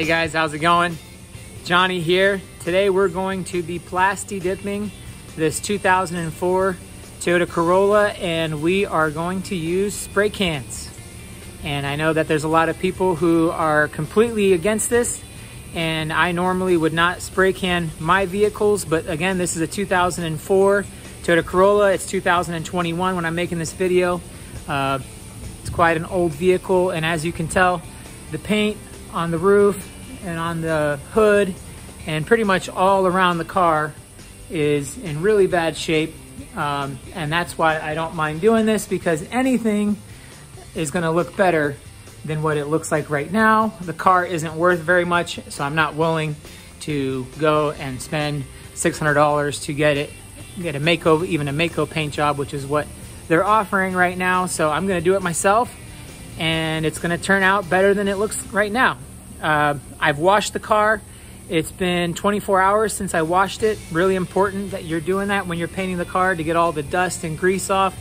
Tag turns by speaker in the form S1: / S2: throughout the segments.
S1: Hey guys, how's it going? Johnny here. Today we're going to be plasti dipping this 2004 Toyota Corolla, and we are going to use spray cans. And I know that there's a lot of people who are completely against this, and I normally would not spray can my vehicles, but again, this is a 2004 Toyota Corolla. It's 2021 when I'm making this video. It's quite an old vehicle, and as you can tell, the paint on the roof and on the hood and pretty much all around the car is in really bad shape. And that's why I don't mind doing this, because anything is gonna look better than what it looks like right now. The car isn't worth very much, so I'm not willing to go and spend $600 to get a Mako, even a Mako paint job, which is what they're offering right now. So I'm gonna do it myself, and it's gonna turn out better than it looks right now. I've washed the car. It's been 24 hours since I washed it. Really important that you're doing that when you're painting the car to get all the dust and grease off.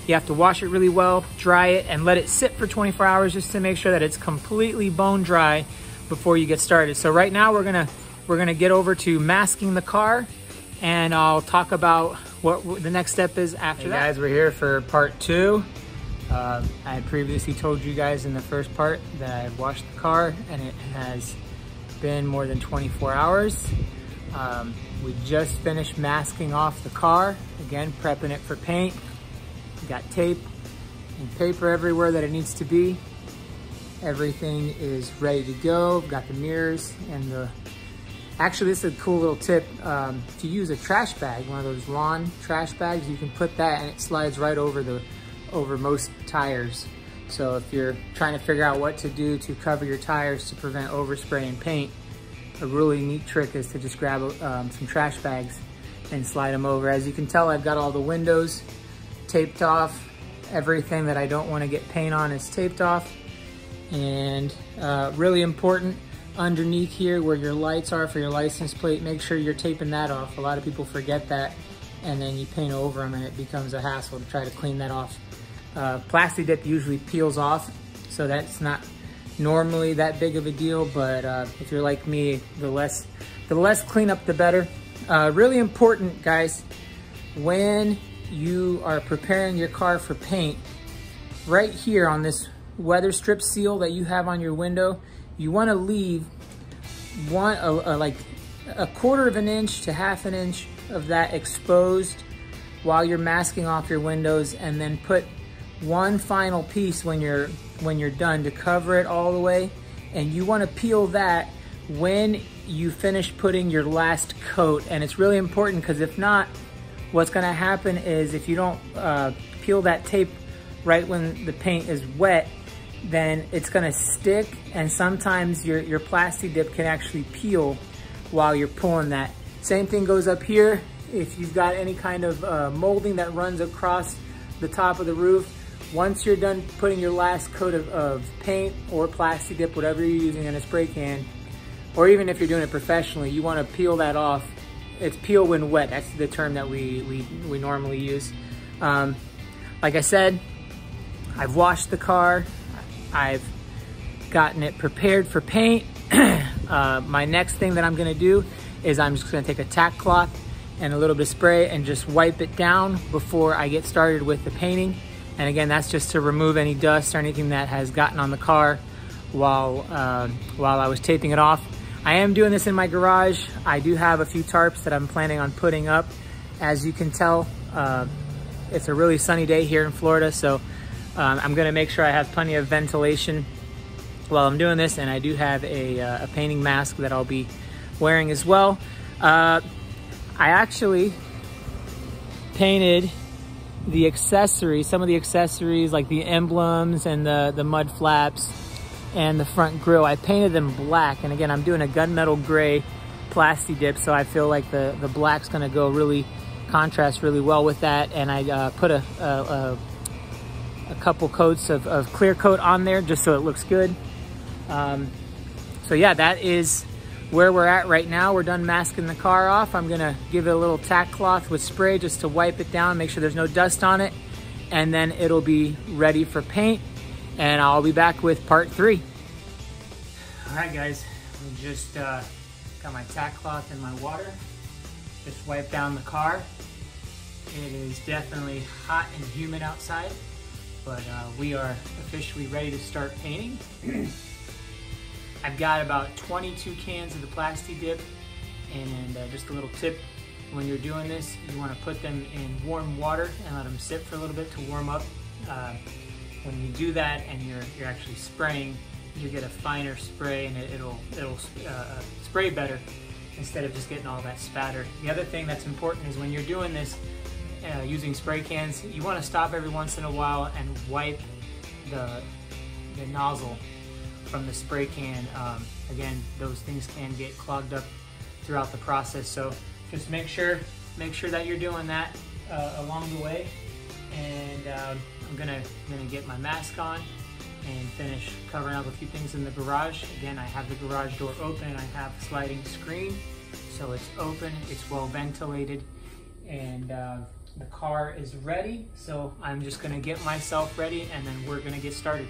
S1: You have to wash it really well, dry it, and let it sit for 24 hours just to make sure that it's completely bone dry before you get started. So right now we're gonna get over to masking the car, and I'll talk about what the next step is after that. Hey guys, we're here for part 2. I had previously told you guys in the first part that I washed the car, and it has been more than 24 hours. We just finished masking off the car, again prepping it for paint. We got tape and paper everywhere that it needs to be. Everything is ready to go. We've got the mirrors and actually this is a cool little tip. To use a trash bag, one of those lawn trash bags, you can put that and it slides right over most tires. So if you're trying to figure out what to do to cover your tires to prevent overspraying paint, a really neat trick is to just grab some trash bags and slide them over. As you can tell, I've got all the windows taped off. Everything that I don't want to get paint on is taped off. And really important, underneath here where your lights are for your license plate, make sure you're taping that off. A lot of people forget that, and then you paint over them and it becomes a hassle to try to clean that off. Plasti Dip usually peels off, so that's not normally that big of a deal, but if you're like me, the less cleanup the better. Really important, guys, when you are preparing your car for paint, right here on this weather strip seal that you have on your window, you want to leave like a 1/4 of an inch to 1/2 an inch of that exposed while you're masking off your windows, and then put one final piece when you're done to cover it all the way. And you want to peel that when you finish putting your last coat. And it's really important, because if not, what's going to happen is if you don't peel that tape right when the paint is wet, then it's going to stick, and sometimes your Plasti Dip can actually peel while you're pulling that. Same thing goes up here. If you've got any kind of molding that runs across the top of the roof, once you're done putting your last coat of paint or Plasti Dip, whatever you're using in a spray can, or even if you're doing it professionally, you want to peel that off. It's peel when wet. That's the term that we normally use. Like I said, I've washed the car. I've gotten it prepared for paint. My next thing that I'm gonna do is I'm just gonna take a tack cloth and a little bit of spray and just wipe it down before I get started with the painting. And again, that's just to remove any dust or anything that has gotten on the car while I was taping it off. I am doing this in my garage. I do have a few tarps that I'm planning on putting up. As you can tell, it's a really sunny day here in Florida, so I'm gonna make sure I have plenty of ventilation while I'm doing this, and I do have a painting mask that I'll be wearing as well. I actually painted the accessories, some of the accessories like the emblems and the mud flaps and the front grille. I painted them black, and again, I'm doing a gunmetal gray Plasti Dip, so I feel like the black's gonna go contrast really well with that. And I put a couple coats of clear coat on there just so it looks good. So yeah, that is where we're at right now. We're done masking the car off. I'm gonna give it a little tack cloth with spray just to wipe it down, make sure there's no dust on it, and then it'll be ready for paint, and I'll be back with part 3. All right guys, I just got my tack cloth and my water. Just wipe down the car. It is definitely hot and humid outside, but we are officially ready to start painting. I've got about 22 cans of the Plasti Dip, and just a little tip, when you're doing this, you want to put them in warm water and let them sit for a little bit to warm up. When you do that and you're actually spraying, you get a finer spray, and it'll spray better instead of just getting all that spatter. The other thing that's important is when you're doing this using spray cans, you want to stop every once in a while and wipe the nozzle from the spray can. Again, those things can get clogged up throughout the process, so just make sure that you're doing that along the way. And I'm gonna get my mask on and finish covering up a few things in the garage. Again, I have the garage door open. I have a sliding screen, so it's open, it's well ventilated, and the car is ready. So I'm just gonna get myself ready, and then we're gonna get started.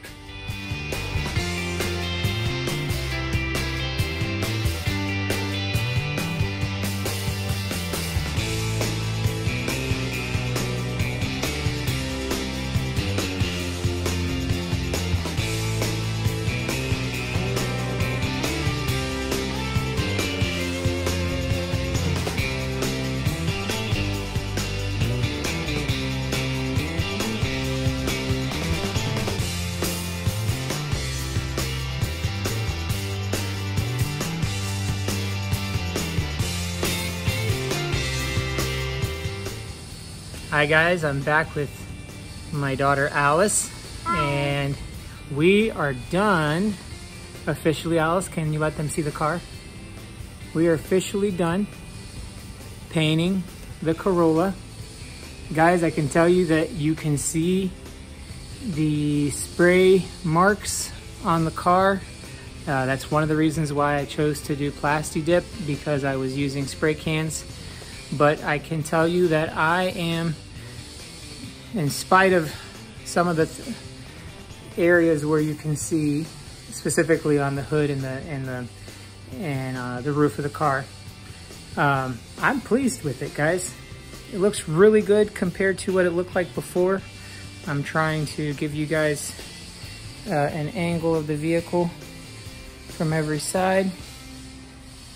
S1: Hi guys, I'm back with my daughter Alice. Hi. And we are done officially. Alice, can you let them see the car? We are officially done painting the Corolla. Guys, I can tell you that you can see the spray marks on the car. That's one of the reasons why I chose to do Plasti Dip, because I was using spray cans. But I can tell you that I am, in spite of some of the areas where you can see, specifically on the hood and the roof of the car, I'm pleased with it, guys. It looks really good compared to what it looked like before. I'm trying to give you guys an angle of the vehicle from every side.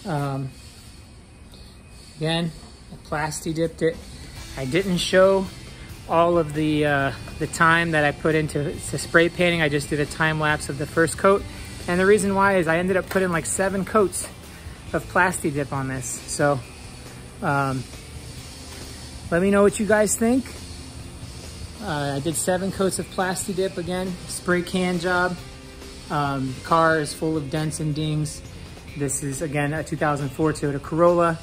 S1: Again, I Plasti Dipped it. I didn't show all of the time that I put into spray painting. I just did a time lapse of the first coat. And the reason why is I ended up putting like 7 coats of Plasti Dip on this. So let me know what you guys think. I did 7 coats of Plasti Dip again, spray can job. The car is full of dents and dings. This is, again, a 2004 Toyota Corolla.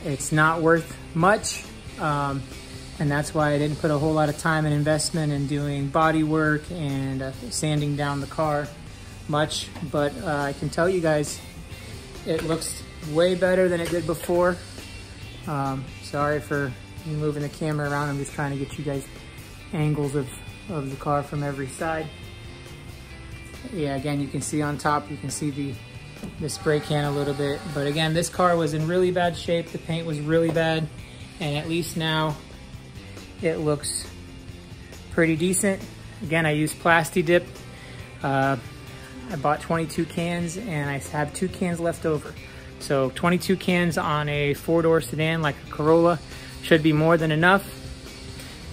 S1: It's not worth much, and that's why I didn't put a whole lot of time and investment in doing body work and sanding down the car much. But I can tell you guys, it looks way better than it did before. Sorry for moving the camera around. I'm just trying to get you guys angles of the car from every side. Yeah, again, you can see on top, you can see the spray can a little bit. But again, this car was in really bad shape. The paint was really bad. And at least now it looks pretty decent. Again, I used Plasti Dip. I bought 22 cans and I have 2 cans left over. So 22 cans on a 4-door sedan like a Corolla should be more than enough.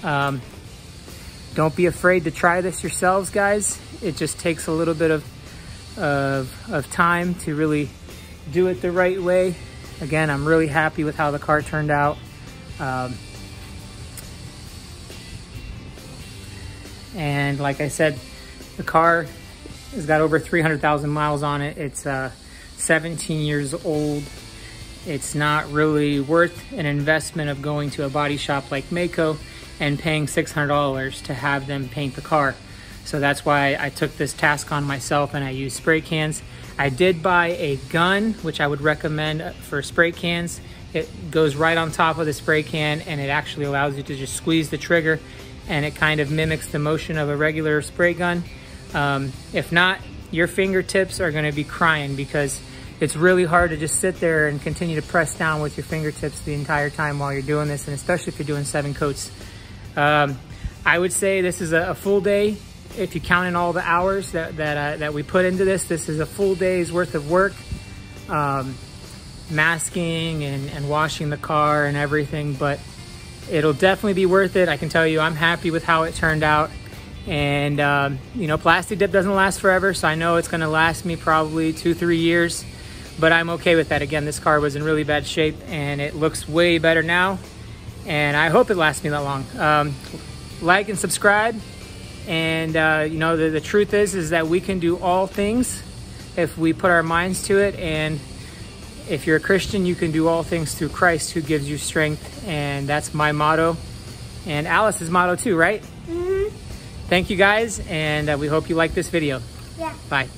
S1: Don't be afraid to try this yourselves, guys. It just takes a little bit of time to really do it the right way. Again, I'm really happy with how the car turned out. And like I said, the car has got over 300,000 miles on it. It's 17 years old. It's not really worth an investment of going to a body shop like Mako and paying $600 to have them paint the car. So that's why I took this task on myself and I used spray cans. I did buy a gun, which I would recommend for spray cans. It goes right on top of the spray can and it actually allows you to just squeeze the trigger and it kind of mimics the motion of a regular spray gun. If not, your fingertips are gonna be crying because it's really hard to just sit there and continue to press down with your fingertips the entire time while you're doing this, and especially if you're doing 7 coats. I would say this is a full day. If you count in all the hours that we put into this, this is a full day's worth of work. Masking and washing the car and everything, but it'll definitely be worth it. I can tell you I'm happy with how it turned out. And you know, Plasti Dip doesn't last forever, so I know it's going to last me probably 2-3 years, but I'm okay with that. Again, this car was in really bad shape and it looks way better now, and I hope it lasts me that long. Like and subscribe. And you know, the truth is that we can do all things if we put our minds to it. And if you're a Christian, you can do all things through Christ who gives you strength. And that's my motto, and Alice's motto too, right? Mm-hmm. Thank you guys, and we hope you like this video.
S2: Yeah.
S1: Bye.